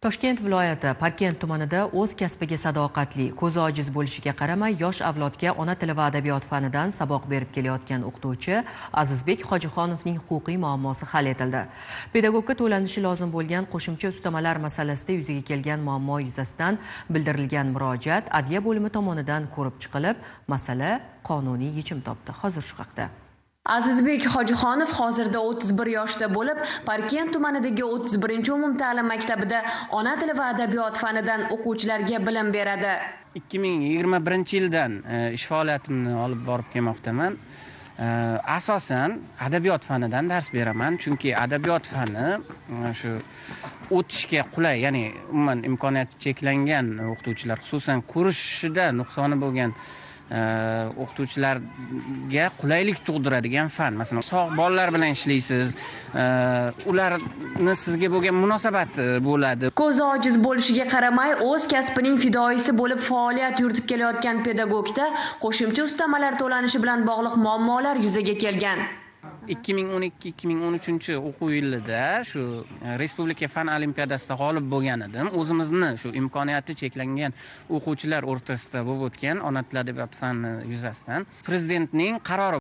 Toshkent viloyati Parkent tumanida o'z kasbiga sadoqatli, ko'zi ojiz bo'lishiga qaramay, yosh avlodga ona tili va adabiyot fanidan saboq berib kelayotgan o'qituvchi Azizbek Hojixonovning huquqiy muammosi hal etildi. Pedagogga to'lanishi lozim bo'lgan qo'shimcha ustamalar masalasida yuzaga kelgan muammo yuzasidan bildirilgan murojaat Adliya bo'limi tomonidan ko'rib chiqilib, masala qonuniy yechim topdi. Hozir shu haqda. Azizbek Hojixonov hozirda 31 yoshda bo'lib, Parkent tumanidagi 31-umumta'lim maktabida ona tili va adabiyot fanidan o'quvchilarga bilim beradi. 2021-yildan ish faoliyatimni olib borib kelmoqdaman. Asosan adabiyot fanidan dars beraman, chunki adabiyot fani shu o'tishga qulay, ya'ni umuman imkoniyati cheklangan o'qituvchilar, xususan ko'rishida nuqsoni bo'lgan o'qituvchilarga qulaylik tug'diradigan fan. Masalan, sog' bolalar bilan ishlaysiz, ularni sizga bo'lgan munosabati bo'ladi. Ko'zi ojiz bo'lishiga qaramay, o'z kasbining fidoyisi bo'lib faoliyat yuritib kelayotgan pedagogda qo'shimcha ustamalar to'lanishi bilan bog'liq muammolar yuzaga kelgan. 2012-2013 o'quv yilida shu Respublika fan olimpiadasida g'olib bo'lgan edim. O'zimizni shu imkoniyati cheklangan o'quvchilar o'rtasida bo'lib o'tgan ona tili adabiyot fani yuzasidan Prezidentning qarori